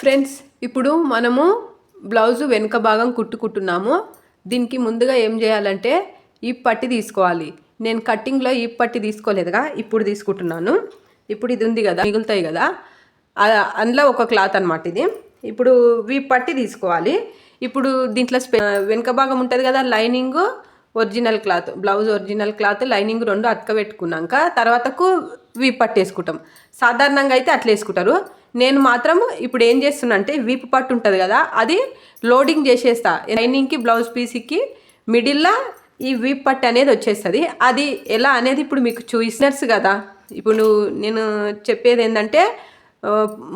Friends, ఇప్పుడు మనము blouse వెనుక భాగం కుట్టుకుంటున్నాము. దీనికి ముందుగా ఏం చేయాలంటే ఈ పట్టి తీసుకోవాలి. నేను కట్టింగ్లో ఈ పట్టి తీసుకోలేదుగా, ఇప్పుడు తీసుకుంటున్నాను. ఇప్పుడు ఇది ఉంది కదా, మిగులుతాయి కదా, అందులో ఒక క్లాత్ అనమాట ఇది. ఇప్పుడు ఈ పట్టి తీసుకోవాలి. ఇప్పుడు దీంట్లో వెనుక భాగం ఉంటుంది కదా, lining original cloth, blouse original cloth, lining రెండు అతకబెట్టుకున్నాక తర్వాతకు వీపు పట్టు వేసుకుంటాం. సాధారణంగా అయితే అట్లా వేసుకుంటారు. నేను మాత్రం ఇప్పుడు ఏం చేస్తున్నా అంటే వీపు పట్టు ఉంటుంది కదా, అది లోడింగ్ చేసేస్తా. లైనింగ్కి బ్లౌజ్ పీస్కి మిడిల్లో ఈ వీపు పట్టు అనేది వచ్చేస్తుంది. అది ఎలా అనేది ఇప్పుడు మీకు చూసినట్స్ కదా. ఇప్పుడు నేను చెప్పేది ఏంటంటే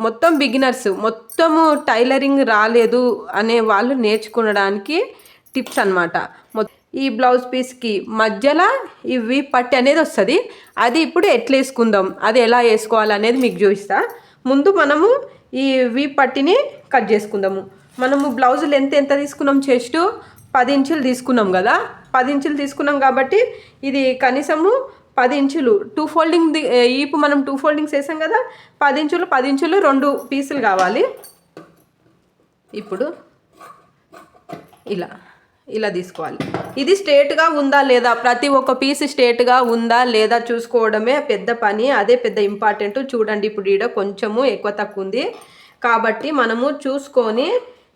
మొత్తం బిగినర్స్, మొత్తము టైలరింగ్ రాలేదు అనే వాళ్ళు నేర్చుకోవడానికి టిప్స్ అనమాట. ఈ బ్లౌజ్ పీస్కి మధ్యలో ఈ వీప్ పట్టి అనేది వస్తుంది. అది ఇప్పుడు ఎట్లా వేసుకుందాం, అది ఎలా వేసుకోవాలనేది మీకు చూపిస్తా. ముందు మనము ఈ వీప్ పట్టిని కట్ చేసుకుందాము. మనము బ్లౌజ్ లెంత్ ఎంత తీసుకున్నాం, చెస్ట్ 10 ఇంచులు తీసుకున్నాం కదా. 10 ఇంచులు తీసుకున్నాం కాబట్టి ఇది కనీసము 10 ఇంచులు 2 ఫోల్డింగ్ ఈపు మనం 2 ఫోల్డింగ్స్ వేసాం కదా. 10 ఇంచులు 10 ఇంచులు 2 పీసులు కావాలి. ఇప్పుడు ఇలా తీసుకోవాలి. ఇది స్ట్రేట్గా ఉందా లేదా, ప్రతి ఒక్క పీస్ స్ట్రేట్గా ఉందా లేదా చూసుకోవడమే పెద్ద పని. అదే పెద్ద ఇంపార్టెంట్. చూడండి, ఇప్పుడు ఈడ కొంచెము ఎక్కువ తక్కువ ఉంది కాబట్టి మనము చూసుకొని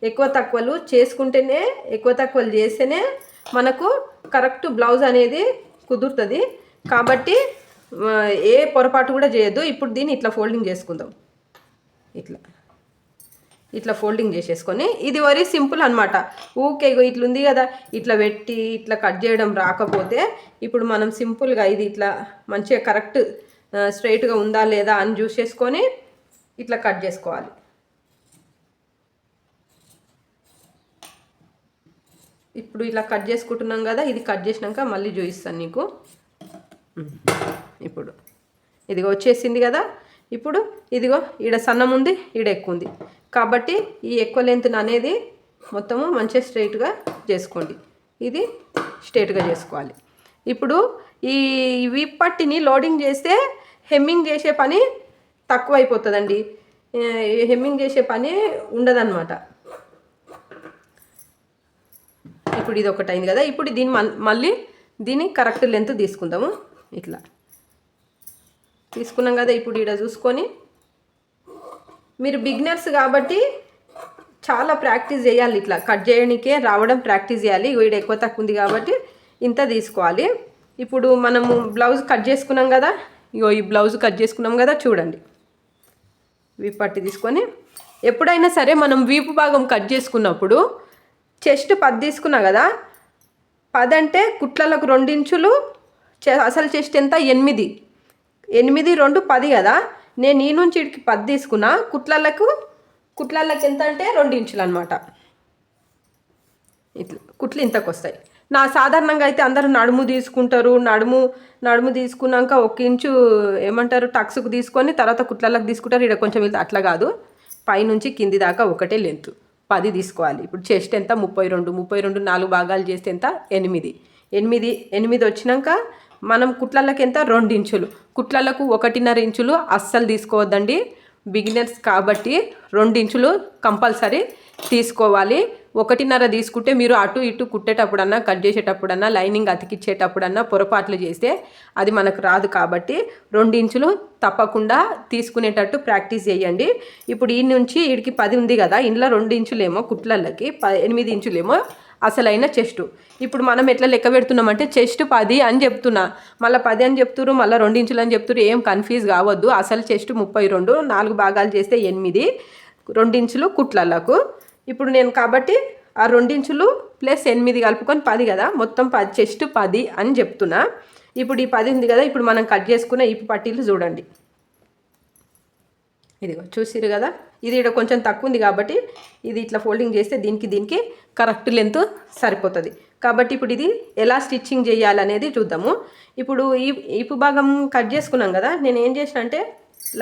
ఎక్కువ తక్కువలు చేసుకుంటేనే, ఎక్కువ తక్కువలు చేస్తేనే మనకు కరెక్ట్ బ్లౌజ్ అనేది కుదురుతుంది. కాబట్టి ఏ పొరపాటు కూడా చేయొద్దు. ఇప్పుడు దీన్ని ఇట్లా ఫోల్డింగ్ చేసుకుందాం. ఇట్లా ఫోల్డింగ్ చేసేసుకొని, ఇది వెరీ సింపుల్ అనమాట. ఊకే ఇట్లా ఉంది కదా, ఇట్లా పెట్టి ఇట్లా కట్ చేయడం రాకపోతే ఇప్పుడు మనం సింపుల్గా ఇది ఇట్లా మంచిగా కరెక్ట్ స్ట్రైట్గా ఉందా లేదా అని చూసేసుకొని ఇట్లా కట్ చేసుకోవాలి. ఇప్పుడు ఇలా కట్ చేసుకుంటున్నాం కదా, ఇది కట్ చేసినాక మళ్ళీ చూపిస్తాను నీకు. ఇప్పుడు ఇదిగో వచ్చేసింది కదా. ఇప్పుడు ఇదిగో ఈడ సన్నం ఉంది, ఈడ ఎక్కువ ఉంది కాబట్టి ఈ ఎక్కువ లెంత్ అనేది మొత్తము మంచిగా స్ట్రైట్గా చేసుకోండి. ఇది స్ట్రైట్గా చేసుకోవాలి. ఇప్పుడు ఈ వీప్ పట్టిని లోడింగ్ చేస్తే హెమ్మింగ్ చేసే పని తక్కువ అయిపోతుందండి. హెమ్మింగ్ చేసే పని ఉండదన్నమాట. ఇప్పుడు ఇది ఒకటి అయింది కదా. ఇప్పుడు మళ్ళీ దీన్ని కరెక్ట్ లెంత్ తీసుకుందాము. ఇట్లా తీసుకున్నాం కదా. ఇప్పుడు ఈడ చూసుకొని, మీరు బిగినర్స్ కాబట్టి చాలా ప్రాక్టీస్ చేయాలి. ఇట్లా కట్ చేయడానికే రావడం ప్రాక్టీస్ చేయాలి. వీడు ఎక్కువ తక్కువ ఉంది కాబట్టి ఇంత తీసుకోవాలి. ఇప్పుడు మనము బ్లౌజ్ కట్ చేసుకున్నాం కదా, ఇగో ఈ బ్లౌజ్ కట్ చేసుకున్నాం కదా. చూడండి, వీపు పట్టి తీసుకొని, ఎప్పుడైనా సరే మనం వీపు భాగం కట్ చేసుకున్నప్పుడు చెస్ట్ 10 తీసుకున్నా కదా. 10 అంటే కుట్లలకు 2 ఇంచులు, అసలు చెస్ట్ ఎంత 8, 2 10 కదా. నేను ఈ నుంచి ఇడికి 10 తీసుకున్నా. కుట్లలకు ఎంత అంటే 2 ఇంచులు అనమాట. ఇట్లా కుట్లు ఇంతకు వస్తాయి. నా సాధారణంగా అయితే అందరూ నడుము తీసుకుంటారు. నడుము తీసుకున్నాక 1 ఇంచు ఏమంటారు టక్స్కు తీసుకొని తర్వాత కుట్లలకు తీసుకుంటారు. ఇక్కడ కొంచెం అట్లా కాదు, పైనుంచి కింది దాకా ఒకటే లెంత్ 10 తీసుకోవాలి. ఇప్పుడు చెస్ట్ ఎంత 32 4 భాగాలు చేస్తే ఎంత 8 వచ్చినాక మనం కుట్లలకు ఎంత 2 ఇంచులు, కుట్లలకు 1.5 ఇంచులు అస్సలు తీసుకోవద్దండి. బిగినర్స్ కాబట్టి 2 ఇంచులు కంపల్సరీ తీసుకోవాలి. 1.5 తీసుకుంటే మీరు అటు ఇటు కుట్టేటప్పుడన్నా, కట్ చేసేటప్పుడన్నా, లైనింగ్ అతికిచ్చేటప్పుడన్నా పొరపాట్లు చేస్తే అది మనకు రాదు. కాబట్టి 2 ఇంచులు తప్పకుండా తీసుకునేటట్టు ప్రాక్టీస్ చేయండి. ఇప్పుడు ఈ నుంచి వీడికి 10 ఉంది కదా, ఇంట్లో 2 ఇంచులేమో కుట్లలకి, 8 ఇంచులేమో అసలైన చెస్ట్. ఇప్పుడు మనం ఎట్లా లెక్క పెడుతున్నామంటే చెస్ట్ 10 అని చెప్తున్నా, మళ్ళీ 10 అని చెప్తున్నారు, మళ్ళీ 2 ఇంచులు అని చెప్తున్నారు. ఏం కన్ఫ్యూజ్ కావద్దు. అసలు చెస్ట్ 32, 4 భాగాలు చేస్తే 8, 2 ఇంచులు కుట్లలకు. ఇప్పుడు నేను కాబట్టి ఆ 2 ఇంచులు ప్లస్ 8 కలుపుకొని 10 కదా, మొత్తం 10, చెస్ట్ 10 అని చెప్తున్నా. ఇప్పుడు ఈ 10 ఉంది కదా. ఇప్పుడు మనం కట్ చేసుకున్న ఈ పట్టీలు చూడండి. ఇదిగో చూసిరు కదా, ఇది ఇక్కడ కొంచెం తక్కువ ఉంది కాబట్టి ఇది ఇట్లా ఫోల్డింగ్ చేస్తే దీనికి కరెక్ట్ లెంత్ సరిపోతుంది. కాబట్టి ఇప్పుడు ఇది ఎలా స్టిచ్చింగ్ చేయాలనేది చూద్దాము. ఇప్పుడు ఈ భాగం కట్ చేసుకున్నాం కదా. నేను ఏం చేసిన అంటే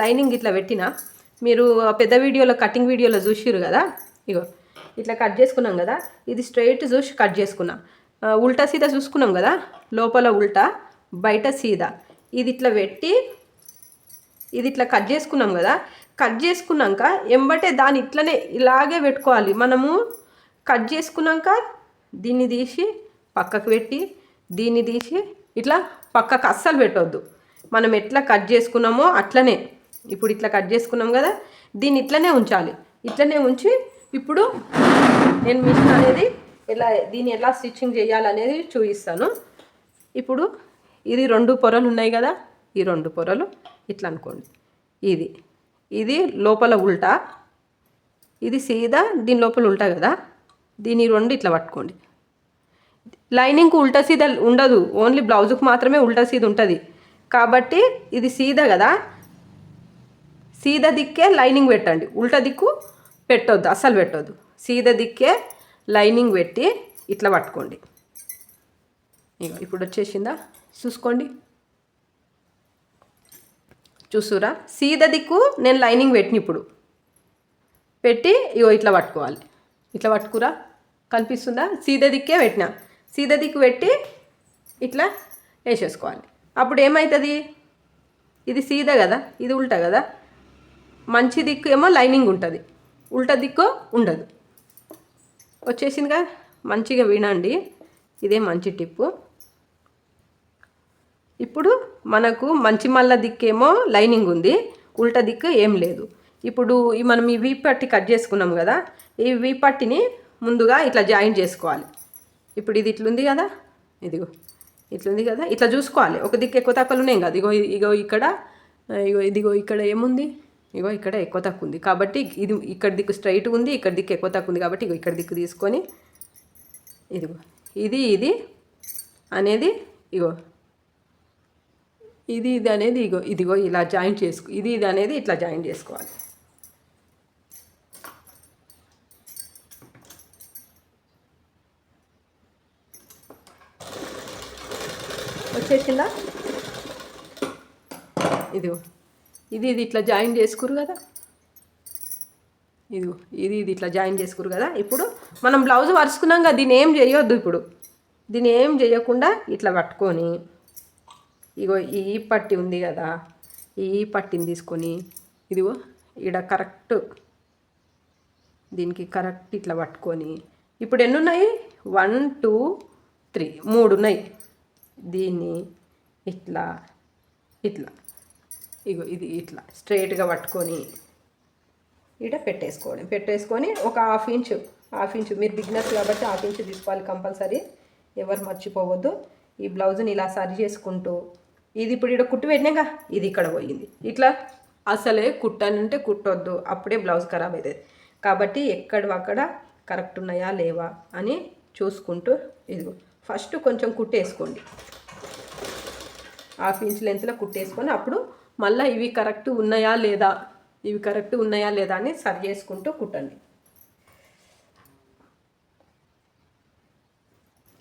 లైనింగ్ ఇట్లా పెట్టిన, మీరు పెద్ద వీడియోలో కటింగ్ వీడియోలో చూసిరు కదా. ఇగో ఇట్లా కట్ చేసుకున్నాం కదా. ఇది స్ట్రైట్ చూసి కట్ చేసుకున్నాం. ఉల్టా సీదా చూసుకున్నాం కదా, లోపల ఉల్టా బయట సీదా. ఇది ఇట్లా పెట్టి ఇది ఇట్లా కట్ చేసుకున్నాం కదా. కట్ చేసుకున్నాక ఎంబటే దాన్ని ఇట్లనే ఇలాగే పెట్టుకోవాలి. మనము కట్ చేసుకున్నాక దీన్ని తీసి పక్కకు పెట్టి దీన్ని తీసి ఇట్లా పక్కకు అస్సలు పెట్టొద్దు. మనం ఎట్లా కట్ చేసుకున్నామో అట్లనే ఇప్పుడు ఇట్లా కట్ చేసుకున్నాం కదా, దీన్ని ఇట్లనే ఉంచాలి. ఇట్లనే ఉంచి ఇప్పుడు నేను మిషన్ అనేది దీన్ని ఎలా స్టిచ్చింగ్ చేయాలనేది చూపిస్తాను. ఇప్పుడు ఇది 2 పొరలు ఉన్నాయి కదా, ఈ 2 పొరలు ఇట్లా అనుకోండి. ఇది లోపల ఉల్టా, ఇది సీదా, దీని లోపల ఉల్టా కదా. దీని 2 ఇట్లా పట్టుకోండి. లైనింగ్కు ఉల్టా సీదా ఉండదు, ఓన్లీ బ్లౌజుకు మాత్రమే ఉల్టా సీదా ఉంటుంది. కాబట్టి ఇది సీదా కదా, సీదా దిక్కే లైనింగ్ పెట్టండి. ఉల్టా దిక్కు పెట్టొద్దు, అస్సలు పెట్టొద్దు. సీదా దిక్కే లైనింగ్ పెట్టి ఇట్లా పట్టుకోండి. ఇప్పుడు వచ్చేసిందా చూసుకోండి, చూస్తురా? సీదా దిక్కు నేను లైనింగ్ పెట్టిన ఇప్పుడు పెట్టి ఇట్లా పట్టుకోవాలి. ఇట్లా పట్టుకురా, కనిపిస్తుందా? సీదా దిక్కే పెట్టిన, సీదా దిక్కు పెట్టి ఇట్లా వేసేసుకోవాలి. అప్పుడు ఏమవుతుంది, ఇది సీదా కదా, ఇది ఉల్టా కదా. మంచి దిక్కు ఏమో లైనింగ్ ఉంటుంది, ఉల్టా దిక్కు ఉండదు. వచ్చేసిందిగా, మంచిగా వినండి, ఇదే మంచి టిప్పు. ఇప్పుడు మనకు మంచి మల్ల దిక్కేమో లైనింగ్ ఉంది, ఉల్టా దిక్కు ఏం లేదు. ఇప్పుడు మనం ఈ వీ పట్టి కట్ చేసుకున్నాం కదా, ఈ వీ పట్టిని ముందుగా ఇట్లా జాయింట్ చేసుకోవాలి. ఇప్పుడు ఇది ఇట్లుంది కదా, ఇదిగో ఇట్లుంది కదా, ఇట్లా చూసుకోవాలి. ఒక దిక్కు ఎక్కువ తక్కువలు ఉన్నాయి కదా, ఇదిగో ఇక్కడ ఏముంది, ఇక్కడ ఎక్కువ తక్కువ ఉంది కాబట్టి ఇది ఇక్కడ దిక్కు స్ట్రైట్ ఉంది, ఇక్కడ దిక్కు ఎక్కువ తక్కువ ఉంది కాబట్టి ఇక్కడ దిక్కు తీసుకొని ఇదిగో ఇది అనేది ఇది అనేది ఇదిగో ఇలా జాయింట్ చేసుకో, ఇది అనేది ఇట్లా జాయింట్ చేసుకోవాలి. వచ్చేసిందా? ఇదిగో ఇది ఇట్లా జాయిన్ చేసుకురు కదా, ఇదిగో ఇది ఇట్లా జాయిన్ చేసుకురు కదా. ఇప్పుడు మనం బ్లౌజ్ వరుసుకున్నాం కదా, దీన్ని ఏం చేయొద్దు. ఇప్పుడు దీన్ని ఏం చేయకుండా ఇట్లా పట్టుకొని ఈ పట్టి ఉంది కదా, ఈ పట్టిని తీసుకొని ఇదిగో ఇక్కడ కరెక్ట్ దీనికి కరెక్ట్ ఇట్లా పట్టుకొని ఇప్పుడు ఎన్ని ఉన్నాయి, 1 2 3 3 ఉన్నాయి. దీన్ని ఇట్లా ఇది ఇట్లా స్ట్రైట్గా పట్టుకొని ఇక్కడ పెట్టేసుకొని ఒక హాఫ్ ఇంచు మీరు బిగినర్స్ కాబట్టి హాఫ్ ఇంచు తీసుకోవాలి కంపల్సరీ, ఎవరు మర్చిపోవద్దు. ఈ బ్లౌజ్ని ఇలా సరి చేసుకుంటూ ఇది ఇప్పుడు ఇక్కడ కుట్టు పెట్టినాక ఇది ఇక్కడ పోయింది, ఇట్లా అసలే కుట్టనంటే కుట్టొద్దు, అప్పుడే బ్లౌజ్ ఖరాబ్ అవుతుంది. కాబట్టి ఎక్కడక్కడ కరెక్ట్ ఉన్నాయా లేవా అని చూసుకుంటూ ఇదిగో ఫస్ట్ కొంచెం కుట్టేసుకోండి, హాఫ్ ఇంచ్ లెంత్లో కుట్టేసుకొని అప్పుడు మళ్ళీ ఇవి కరెక్ట్ ఉన్నాయా లేదా అని సరి చేసుకుంటూ కుట్టండి.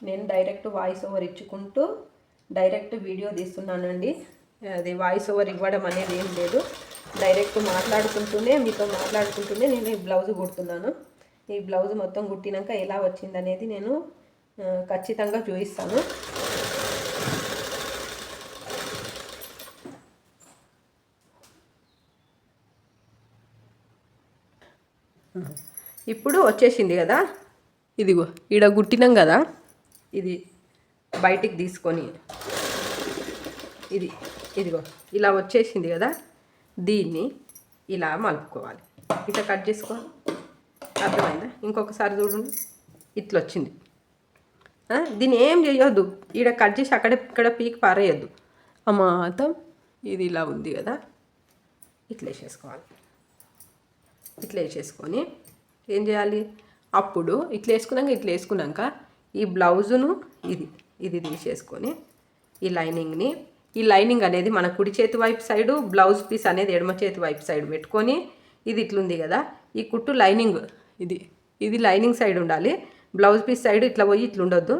నేను డైరెక్ట్ వాయిస్ ఓవర్ ఇచ్చుకుంటూ డైరెక్ట్ వీడియో తీస్తున్నానండి. అది వాయిస్ ఓవర్ ఇవ్వడం అనేది ఏం లేదు, డైరెక్ట్ మీతో మాట్లాడుకుంటూనే నేను ఈ బ్లౌజ్ కుడుతున్నాను. ఈ బ్లౌజ్ మొత్తం కుట్టినాక ఎలా వచ్చిందనేది నేను ఖచ్చితంగా చూపిస్తాను. ఇప్పుడు వచ్చేసింది కదా, ఇదిగో ఈడ కుట్టినాం కదా, ఇది బయటికి తీసుకొని ఇదిగో ఇలా వచ్చేసింది కదా, దీన్ని ఇలా మలుపుకోవాలి. ఇట్లా కట్ చేసుకోవాలి, అర్థమైందా? ఇంకొకసారి చూడండి, ఇట్లా వచ్చింది. దీన్ని ఏం చేయొద్దు, ఈడ కట్ చేసి ఇక్కడ పీక్ పారేయద్దు. మాత్రం ఇది ఇలా ఉంది కదా, ఇట్లా వేసేసుకొని ఏం చేయాలి, అప్పుడు ఇట్లా వేసుకున్నాక ఈ బ్లౌజును ఇది తీసేసుకొని ఈ లైనింగ్ అనేది మన కుడి చేతి వైపు సైడు, బ్లౌజ్ పీస్ అనేది ఎడమ చేతి వైపు సైడ్ పెట్టుకొని ఇది ఇట్లుంది కదా, ఈ కుట్టు లైనింగ్ ఇది లైనింగ్ సైడ్ ఉండాలి, బ్లౌజ్ పీస్ సైడ్ ఇట్లా పోయి ఇట్లా ఉండొద్దు.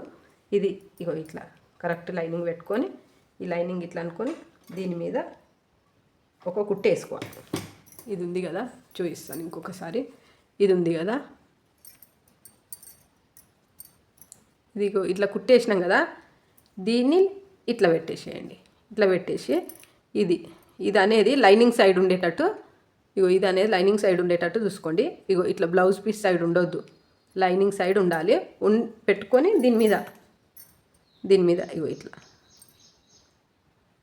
ఇట్లా కరెక్ట్ లైనింగ్ పెట్టుకొని ఈ లైనింగ్ ఇట్లా అనుకొని దీని మీద ఒక కుట్టు వేసుకోవాలి. ఇది ఉంది కదా, చూపిస్తాను ఇంకొకసారి. ఇది ఉంది కదా, ఇట్లా కుట్టేసినాం కదా, దీన్ని ఇట్లా పెట్టేసేయండి. ఇట్లా పెట్టేసి ఇది అనేది లైనింగ్ సైడ్ ఉండేటట్టు ఇగో ఇది అనేది లైనింగ్ సైడ్ ఉండేటట్టు చూసుకోండి. ఇగో ఇట్లా బ్లౌజ్ పీస్ సైడ్ ఉండొద్దు, లైనింగ్ సైడ్ ఉండాలి. పెట్టుకొని దీని మీద ఇగో ఇట్లా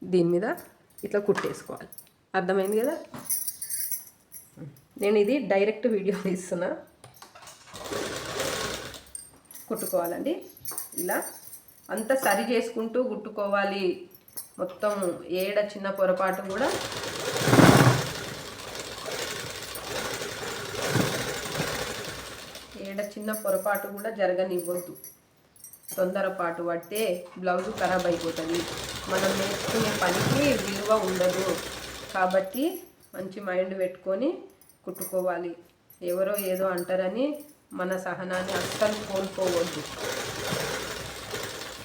దీని మీద ఇట్లా కుట్టేసుకోవాలి. అర్థమైంది కదా? నేను ఇది డైరెక్ట్ వీడియో తీస్తున్నా. కుట్టుకోవాలండి. ఇలా అంతా సరి చేసుకుంటూ కుట్టుకోవాలి. మొత్తం ఏడ చిన్న పొరపాటు కూడా జరగనివ్వద్దు. తొందరపాటు పడితే బ్లౌజు ఖరాబ్ అయిపోతుంది. మనం నేర్చుకునే పనికి విలువ ఉండదు. కాబట్టి మంచి మైండ్ పెట్టుకొని కుట్టుకోవాలి. ఎవరో ఏదో అంటారని మన సహనాన్ని అస్సలు కోల్పోవద్దు.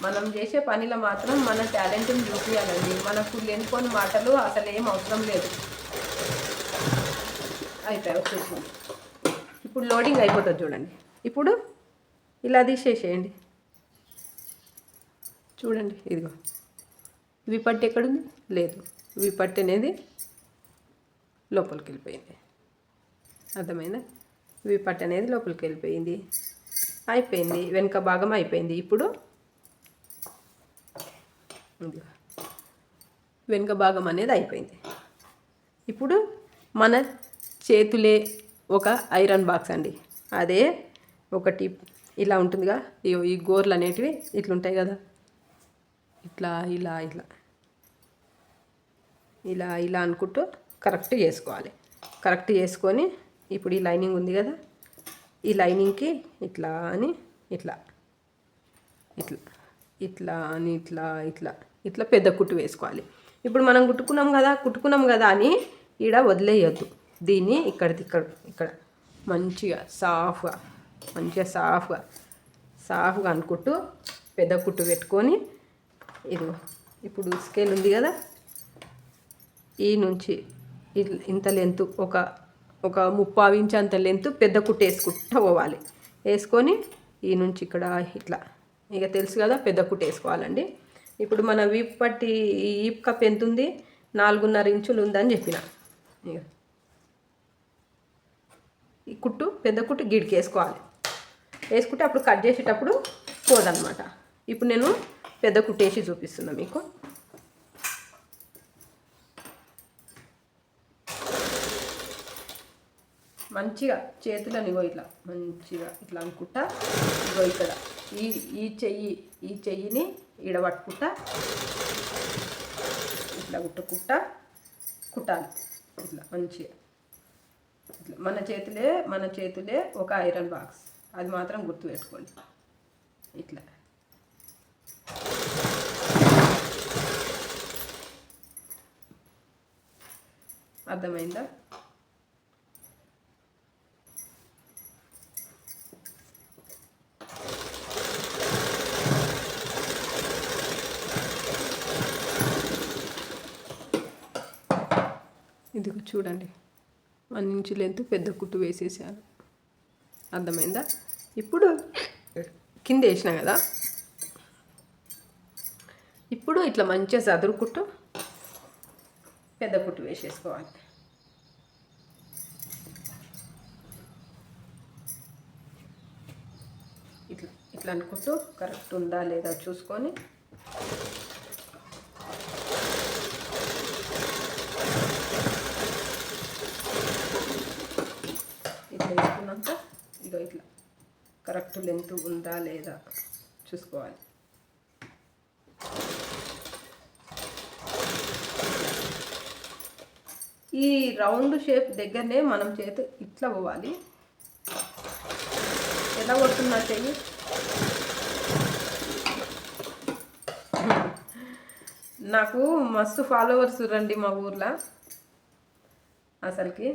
మనం చేసే పనిలో మాత్రం మన టాలెంట్ని చూపించాలండి. మనకు లేనిపోని మాటలు అసలు ఏం అవసరం లేదు. అయిపోయి వచ్చేసింది. ఇప్పుడు లోడింగ్ అయిపోతుంది చూడండి. ఇప్పుడు ఇలా తీసేసేయండి. చూడండి, ఇదిగో విపట్టు ఎక్కడుంది? లేదు, విపట్టు అనేది లోపలికి వెళ్ళిపోయింది. అర్థమైందా? విపట్టు అనేది లోపలికి వెళ్ళిపోయింది. అయిపోయింది, వెనుక భాగం అయిపోయింది. ఇప్పుడు వెనుక భాగం అనేది అయిపోయింది. ఇప్పుడు మన చేతులే ఒక ఐరన్ బాక్స్ అండి. అదే ఒకటి ఇలా ఉంటుందిగా, ఈ గోర్లు అనేటివి ఇట్లుంటాయి కదా, ఇట్లా ఇలా ఇలా ఇలా ఇలా అనుకుంటూ కరెక్ట్ చేసుకోవాలి. కరెక్ట్ చేసుకొని ఇప్పుడు ఈ లైనింగ్ ఉంది కదా, ఈ లైనింగ్కి ఇట్లా అని ఇట్లా ఇట్లా ఇట్లా అని ఇట్లా ఇట్లా ఇట్లా పెద్ద కుట్టు వేసుకోవాలి. ఇప్పుడు మనం కుట్టుకున్నాం కదా అని ఈడ వదిలేయద్దు. దీన్ని ఇక్కడ మంచిగా సాఫ్గా అనుకుంటూ పెద్ద కుట్టు పెట్టుకొని ఇది ఇప్పుడు స్కేల్ ఉంది కదా, ఈ నుంచి ఇంత లెంత్ ఒక 30 ఇంచ్ అంత లెంత్ పెద్ద కుట్టు వేసుకుంటూ పోవాలి. వేసుకొని ఈ నుంచి ఇక్కడ ఇట్లా ఇక తెలుసు కదా, పెద్ద కుట్టు వేసుకోవాలండి. ఇప్పుడు మన వీప్ పట్టి ఈప్ కప్ ఎంత ఉంది? 4.5 ఇంచులు ఉందని చెప్పిన. ఇక ఈ కుట్టు పెద్ద కుట్టు గిడికి వేసుకోవాలి. వేసుకుంటే అప్పుడు కట్ చేసేటప్పుడు పోదన్నమాట. ఇప్పుడు నేను పెద్ద కుట్టు వేసి చూపిస్తున్నా మీకు. మంచిగా చేతులని ఇట్లా మంచిగా ఇట్లా అనుకుంటా ఇక్కడ ఈ చెయ్యిని ఈడబట్టుకుంటా ఇట్లా కుట్టాలి. ఇట్లా మంచిగా ఇట్లా మన చేతులే ఒక ఐరన్ బాక్స్. అది మాత్రం గుర్తుపెట్టుకోండి. ఇట్లా అర్థమైందా? ఇదిగో చూడండి, 1 ఇంచు లెంత్ పెద్ద కుట్టు వేసేసాను. అర్థమైందా? ఇప్పుడు కింద వేసిన కదా, ఇప్పుడు ఇట్లా మంచిగా సదురు కుట్టు పెద్ద కుట్టు వేసేసుకోవాలి. ఇట్లా అనుకుంటూ కరెక్ట్ ఉందా లేదా చూసుకొని వేసుకున్నాక ఇట్లా కరెక్ట్ లెంత్ ఉందా లేదా చూసుకోవాలి. ఈ రౌండ్ షేప్ దగ్గరనే మనం చేతి ఇట్లా పోవాలి. ఎలా కొడుతున్నా చెయ్యి. నాకు మస్తు ఫాలోవర్స్ రండి మా ఊర్లో. అసలుకి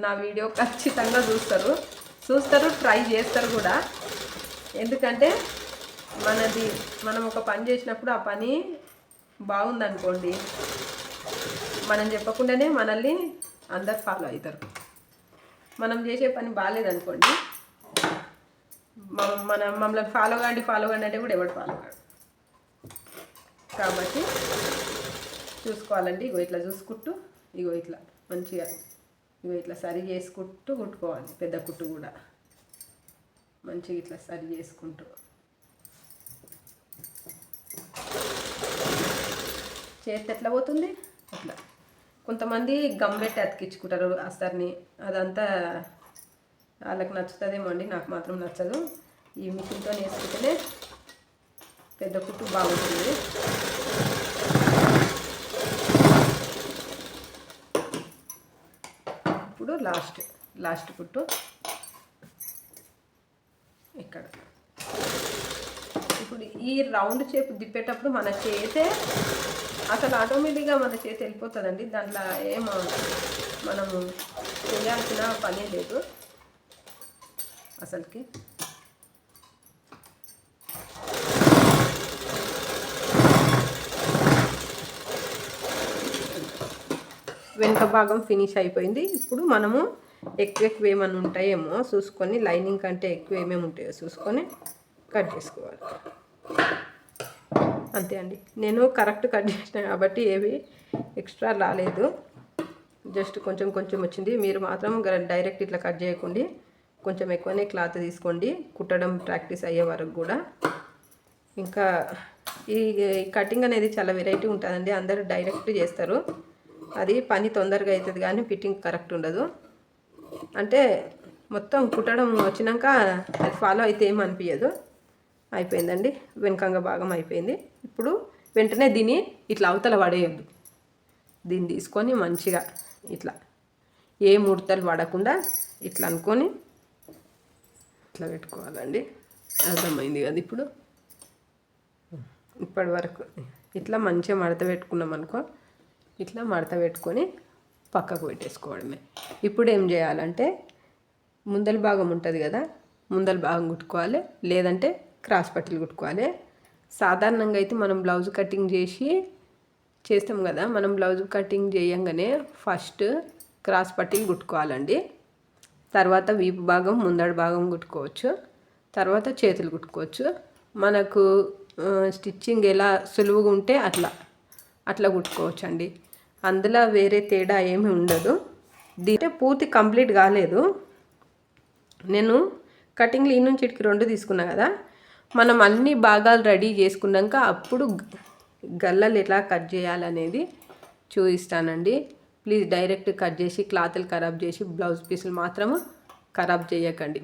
నా వీడియో ఖచ్చితంగా చూస్తారు, ట్రై చేస్తారు కూడా. ఎందుకంటే మనం ఒక పని చేసినప్పుడు ఆ పని బాగుందనుకోండి, మనం చెప్పకుండానే మనల్ని అందరు ఫాలో అవుతారు. మనం చేసే పని బాగాలేదనుకోండి, మమ్మల్ని ఫాలో కాండి అంటే కూడా ఎవడు ఫాలో కాడు. కాబట్టి చూసుకోవాలండి. ఇట్లా చూసుకుంటూ ఇట్లా మంచిగా ఇవి ఇట్లా సరి చేసుకుంటూ కుట్టుకోవాలి. పెద్ద కుట్టు కూడా మంచిగా ఇట్లా సరి చేసుకుంటూ. చేతి ఎట్లా పోతుంది అట్లా. కొంతమంది గమ్ పెట్టి అతికించుకుంటారు అస్తర్ని, అదంతా వాళ్ళకి నచ్చుతుందేమో అండి, నాకు మాత్రం నచ్చదు. ఈ మిషన్తో వేసుకుంటేనే పెద్ద కుట్టు బాగుంటుంది. ఇప్పుడు లాస్ట్ కుట్టు ఇక్కడ. ఇప్పుడు ఈ రౌండ్ షేప్ తిప్పేటప్పుడు మన చేతే అసలు ఆటోమేటిక్గా మన చేతి వెళ్ళిపోతుందండి. దాంట్లో మనము చేయాల్సిన పని లేదు అసలుకి. వెనుక భాగం ఫినిష్ అయిపోయింది. ఇప్పుడు మనము ఎక్కువ ఏమైనా ఉంటాయేమో చూసుకొని, లైనింగ్ కంటే ఎక్కువ ఏమేమి ఉంటాయో చూసుకొని కట్ చేసుకోవాలి. అంతే అండి. నేను కరెక్ట్ కట్ చేసిన కాబట్టి ఏవి ఎక్స్ట్రా రాలేదు, జస్ట్ కొంచెం వచ్చింది. మీరు మాత్రం డైరెక్ట్ ఇట్లా కట్ చేయకండి, కొంచెం ఎక్కువనే క్లాత్ తీసుకోండి కుట్టడం ప్రాక్టీస్ అయ్యే వరకు కూడా. ఇంకా ఈ కటింగ్ అనేది చాలా వెరైటీ ఉంటుందండి. అందరూ డైరెక్ట్ చేస్తారు, అది పని తొందరగా అవుతుంది కానీ ఫిట్టింగ్ కరెక్ట్ ఉండదు. అంటే మొత్తం కుట్టడం వచ్చినాక అది ఫాలో అయితే ఏమనిపించదు. అయిపోయిందండి, వెనుకంగ భాగం అయిపోయింది. ఇప్పుడు వెంటనే దీన్ని ఇట్లా అవతల పడేయద్దు. దీన్ని తీసుకొని మంచిగా ఇట్లా ఏ ముడతలు పడకుండా ఇట్లా అనుకొని ఇట్లా పెట్టుకోవాలండి. అర్థమైంది కదా? ఇప్పుడు ఇప్పటి వరకు ఇట్లా మంచిగా మడత పెట్టుకున్నాం అనుకో, ఇట్లా మడత పెట్టుకొని పక్కకు పెట్టేసుకోవడమే. ఇప్పుడు ఏం చేయాలంటే ముందల భాగం ఉంటుంది కదా, ముందల భాగం కుట్టుకోవాలి, లేదంటే క్రాస్ పట్టీలు కుట్టుకోవాలి. సాధారణంగా అయితే మనం బ్లౌజ్ కటింగ్ చేస్తాం కదా, మనం బ్లౌజ్ కటింగ్ చేయంగానే ఫస్ట్ క్రాస్ పట్టీలు కుట్టుకోవాలండి. తర్వాత వీపు భాగం ముందడి భాగం కుట్టుకోవచ్చు, తర్వాత చేతులు కుట్టుకోవచ్చు. మనకు స్టిచ్చింగ్ ఎలా సులువుగా ఉంటే అట్లా కుట్టుకోవచ్చు అండి. అందులో వేరే తేడా ఏమీ ఉండదు. దీంట్లో పూర్తి కంప్లీట్ కాలేదు. నేను కటింగ్లు ఈ నుంచి ఇటుకి 2 తీసుకున్నా కదా, మనం అన్ని భాగాలు రెడీ చేసుకున్నాక అప్పుడు గల్లలు ఎలా కట్ చేయాలనేది చూపిస్తానండి. ప్లీజ్ డైరెక్ట్ కట్ చేసి క్లాత్లు ఖరాబ్ చేసి బ్లౌజ్ పీసులు మాత్రము ఖరాబ్ చేయకండి.